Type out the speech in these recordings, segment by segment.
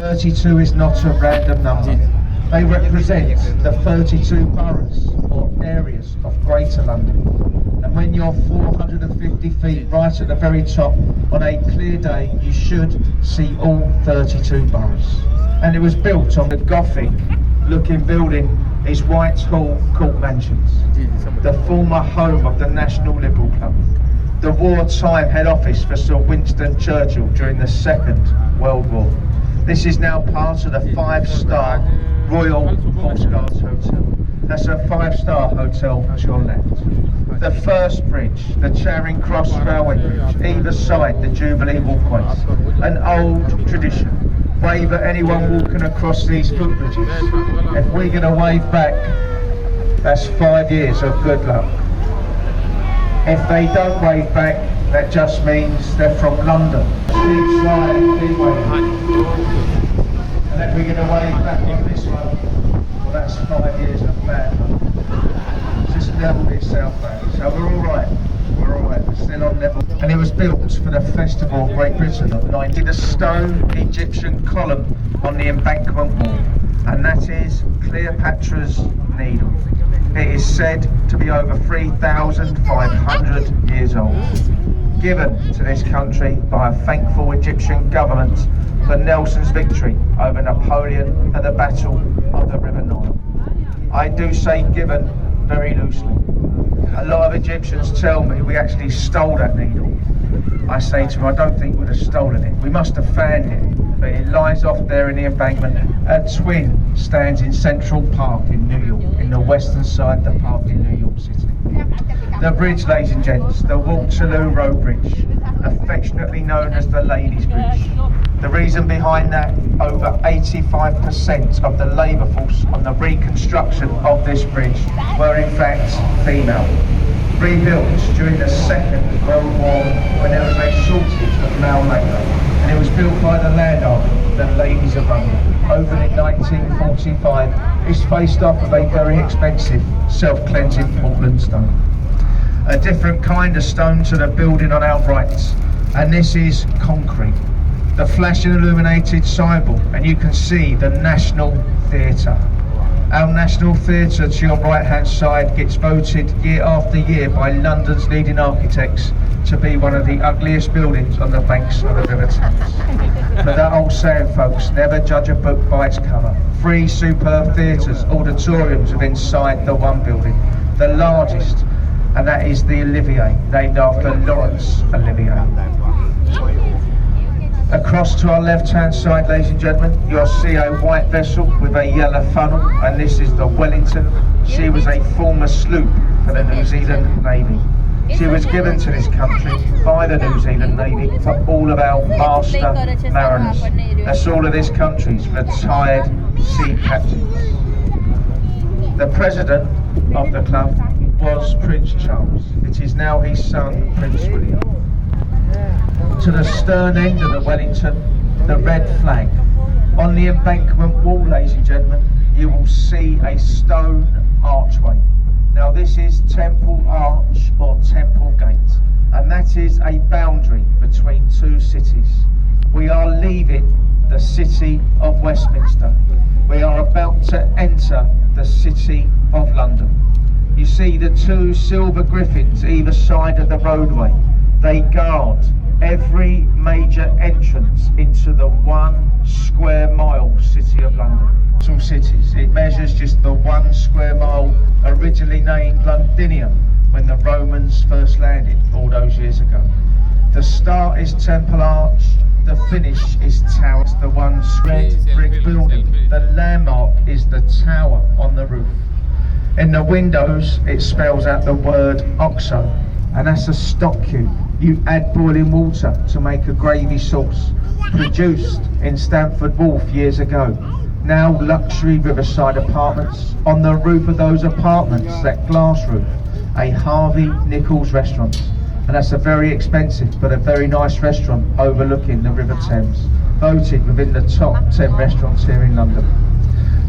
32 is not a random number. They represent the 32 boroughs or areas of Greater London. And when you're 450 feet right at the very top, on a clear day, you should see all 32 boroughs. And it was built on the Gothic looking building is Whitehall Court Mansions, the former home of the National Liberal Club, the wartime head office for Sir Winston Churchill during the Second World War. This is now part of the 5-star Royal Horse Guards Hotel. That's a 5-star hotel to your left. The first bridge, the Charing Cross Railway Bridge, either side the Jubilee Walkways, an old tradition. Wave at anyone walking across these footbridges. If we're going to wave back, that's 5 years of good luck. If they don't wave back, that just means they're from London. Keep sliding, keep waving. And if we're going to wave back on this one, well, that's 5 years of bad luck. Just leveled itself out. So we're all right. We're all right. We're still on level. And it was built for the Festival of Great Britain of 90. The stone Egyptian column on the embankment wall, and that is Cleopatra's Needle. It is said to be over 3,500 years old, given to this country by a thankful Egyptian government for Nelson's victory over Napoleon at the Battle of the River Nile. I do say given very loosely. A lot of Egyptians tell me we actually stole that needle. I say to them, I don't think we'd have stolen it. We must have found it, but it lies off there in the embankment. A twin stands in Central Park in New York, in the western side of the park in New York City. The bridge, ladies and gents, the Waterloo Road Bridge, affectionately known as the Ladies' Bridge. The reason behind that, over 85% of the labour force on the reconstruction of this bridge were in fact female. Rebuilt during the Second World War when there was a shortage of male labour, and it was built by the landowner, the Ladies of London. Opened in 1945, it's faced off of a very expensive self-cleansing Portland stone. A different kind of stone to the building on our right, and this is concrete. The flashing illuminated signboard, and you can see the National Theatre. Our National Theatre to your right hand side gets voted year after year by London's leading architects to be one of the ugliest buildings on the banks of the River Thames. But that old saying, folks, never judge a book by its cover. 3 superb theatres, auditoriums of inside the one building, the largest, and that is the Olivier, named after Laurence Olivier. Across to our left-hand side, ladies and gentlemen, you'll see a white vessel with a yellow funnel, and this is the Wellington. She was a former sloop for the New Zealand Navy. She was given to this country by the New Zealand Navy for all of our master mariners. That's all of this country's retired sea captains. The president of the club was Prince Charles. It is now his son, Prince William. To the stern end of the Wellington, the red flag. On the embankment wall, ladies and gentlemen, you will see a stone archway. Now this is Temple Arch or Temple Gate, and that is a boundary between 2 cities. We are leaving the city of Westminster. We are about to enter the city of London. You see the 2 silver griffins either side of the roadway. They guard every major entrance into the 1 square mile city of London. Some cities, it measures just the 1 square mile, originally named Londinium when the Romans first landed all those years ago. The start is Temple Arch, the finish is Tower, the 1 red brick building. The landmark is the tower on the roof. In the windows it spells out the word OXO, and that's a stock cube. You add boiling water to make a gravy sauce, produced in Stamford Wharf years ago. Now luxury riverside apartments. On the roof of those apartments, that glass roof, a Harvey Nichols restaurant, and that's a very expensive but a very nice restaurant overlooking the River Thames, voted within the top 10 restaurants here in London.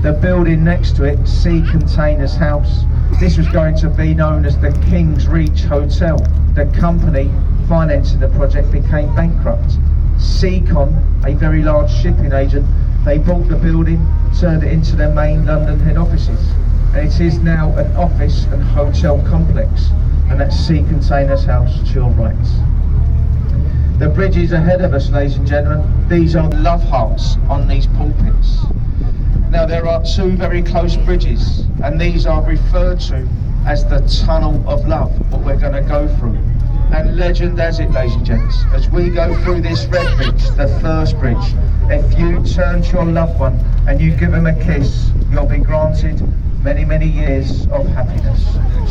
The building next to it, Sea Containers House, this was going to be known as the King's Reach Hotel. The company financing the project became bankrupt. Seacon, a very large shipping agent, They bought the building, turned it into their main London head offices, and it is now an office and hotel complex, and that's Sea Containers House to your right. The bridges ahead of us, ladies and gentlemen, these are love hearts on these pulpits. Now there are two very close bridges, and these are referred to as the Tunnel of Love, what we're going to go through. And legend has it, ladies and gents, as we go through this red bridge, the first bridge, if you turn to your loved one and you give them a kiss, you'll be granted many, many years of happiness.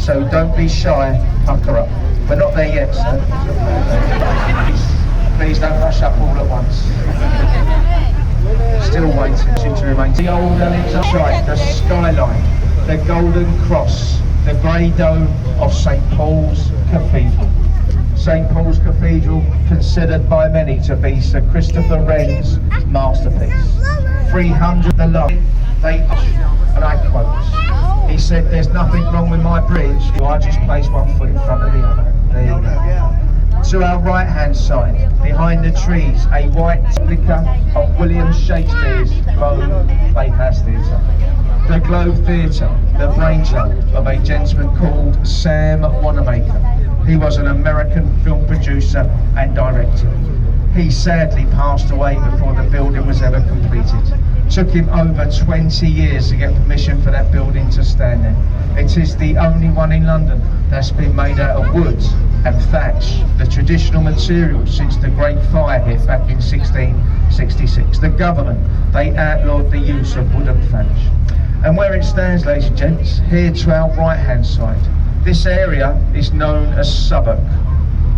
So don't be shy, pucker up. We're not there yet, sir. Please don't rush up all at once. Still waiting to remain. The old Alexandrite, the skyline, the golden cross, the grey dome of St. Paul's Cathedral. St. Paul's Cathedral, considered by many to be Sir Christopher Wren's masterpiece. 300 the love, they, and I quote, he said, "There's nothing wrong with my bridge, I just place one foot in front of the other." There you go. To our right hand side, behind the trees, a white replica of William Shakespeare's Globe Playhouse Theatre. The Globe Theatre, the brainchild of a gentleman called Sam Wanamaker. He was an American film producer and director. He sadly passed away before the building was ever completed. Took him over 20 years to get permission for that building to stand there. It is the only one in London that's been made out of wood and thatch, the traditional material since the Great Fire hit back in 1666. The government, they outlawed the use of wooden thatch. And where it stands, ladies and gents, here to our right hand side, this area is known as Southwark.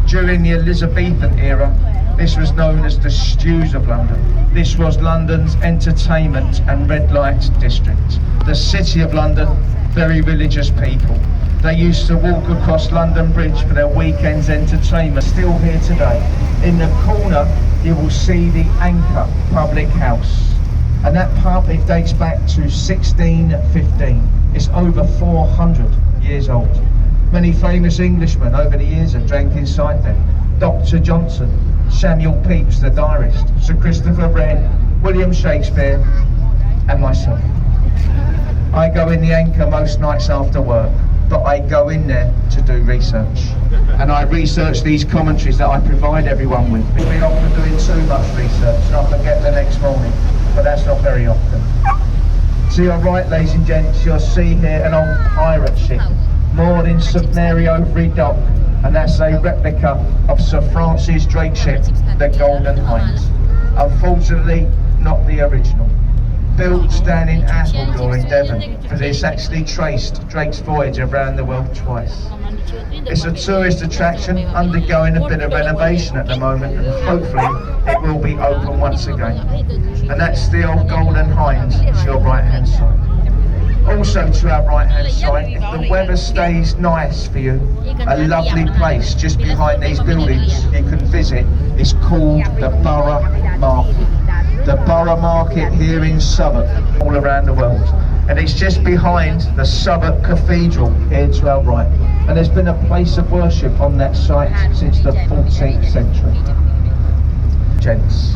During the Elizabethan era, this was known as the Stews of London. This was London's entertainment and red light district. The City of London, very religious people. They used to walk across London Bridge for their weekend's entertainment. Still here today. In the corner, you will see the Anchor Public House. And that pub, it dates back to 1615. It's over 400 years old. Many famous Englishmen over the years have drank inside there. Dr. Johnson, Samuel Pepys, the diarist, Sir Christopher Wren, William Shakespeare, and myself. I go in the Anchor most nights after work, but I go in there to do research. And I research these commentaries that I provide everyone with. We've been often doing too much research and I forget the next morning, but that's not very often. To your right, ladies and gents, you'll see here an old pirate ship moored in St Mary Overy Dock, and that's a replica of Sir Francis Drake's ship, the Golden Hind. Unfortunately, not the original. Built down in Appledore in Devon, but it's actually traced Drake's voyage around the world twice. It's a tourist attraction undergoing a bit of renovation at the moment, and hopefully it will be open once again. And that's the old Golden Hind to your right hand side. Also to our right hand side, if the weather stays nice for you, a lovely place just behind these buildings you can visit is called the Borough Market. The Borough Market here in Southwark, all around the world. And it's just behind the Southwark Cathedral here to our right. And there's been a place of worship on that site since the 14th century. Gents,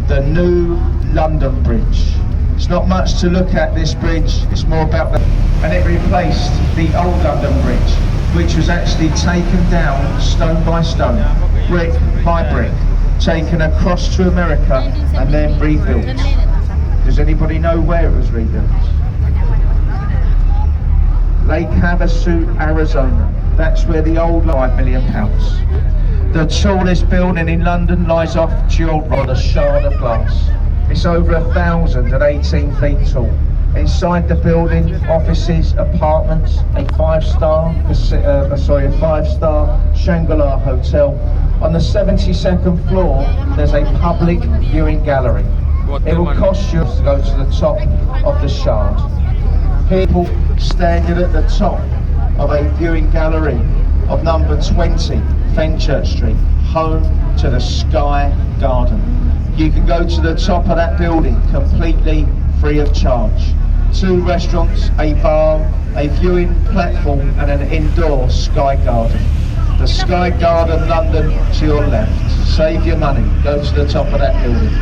the new London Bridge. It's not much to look at, this bridge, it's more about the... And it replaced the old London Bridge, which was actually taken down stone by stone, brick by brick, taken across to America and then rebuilt. Does anybody know where it was rebuilt? Lake Havasu, Arizona. That's where the old £5 million. The tallest building in London lies off to your right, a shard of glass. It's over 1,018 feet tall. Inside the building, offices, apartments, a five-star Shangri-La hotel. On the 72nd floor, there's a public viewing gallery. It will cost you to go to the top of the shard. People standing at the top of a viewing gallery of number 20 Fenchurch Street, home to the Sky Garden. You can go to the top of that building completely free of charge. 2 restaurants, a bar, a viewing platform and an indoor Sky Garden. The Sky Garden London to your left. Save your money, go to the top of that building.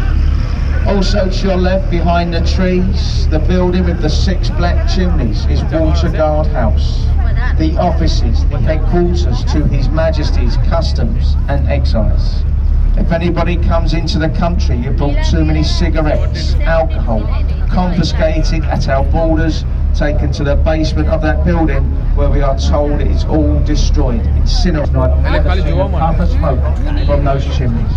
Also to your left, behind the trees, the building with the 6 black chimneys is Water Guard House. The offices, the headquarters to His Majesty's Customs and Excise. If anybody comes into the country, you brought too many cigarettes, alcohol, confiscated at our borders, taken to the basement of that building where we are told it is all destroyed, incinerated. I've never seen a puff of smoke from those chimneys.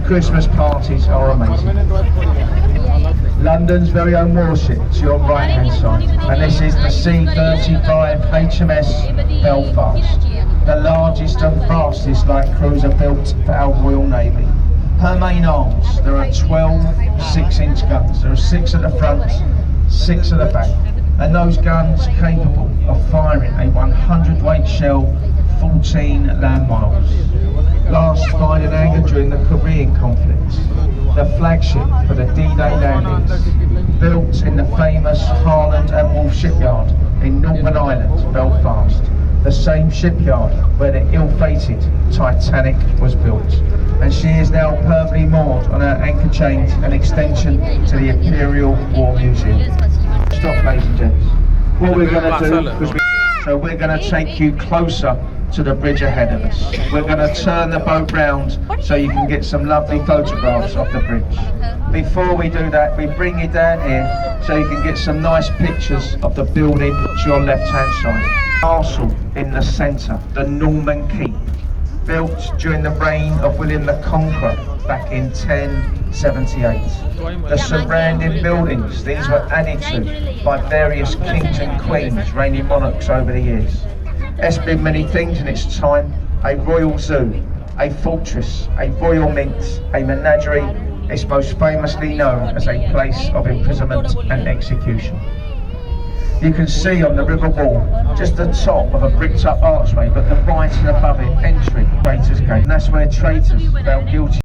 Christmas parties are amazing. London's very own warship to your right hand side, and this is the C-35 HMS Belfast, the largest and fastest light cruiser built for our Royal Navy. Her main arms, there are 12 6-inch guns. There are 6 at the front, 6 at the back, and those guns capable of firing a 100-weight shell 14 land miles. Last fired in anger during the Korean conflict. The flagship for the D-Day landings, built in the famous Harland and Wolff shipyard in Northern Ireland, Belfast, the same shipyard where the ill-fated Titanic was built. And she is now permanently moored on our anchor chains, an extension to the Imperial War Museum. Stop, ladies and gents. What we're going to do, so we're going to take you closer to the bridge ahead of us. We're going to turn the boat round so you can get some lovely photographs of the bridge. Before we do that, we bring you down here so you can get some nice pictures of the building to your left hand side. Castle in the centre, the Norman Keep, built during the reign of William the Conqueror back in 1078. The surrounding buildings, these were added to by various kings and queens, reigning monarchs over the years. It's been many things in its time: a royal zoo, a fortress, a royal mint, a menagerie. It's most famously known as a place of imprisonment and execution. You can see on the river wall just the top of a bricked up archway, but the right and above it, entry, Traitors' Gate. And that's where traitors found guilty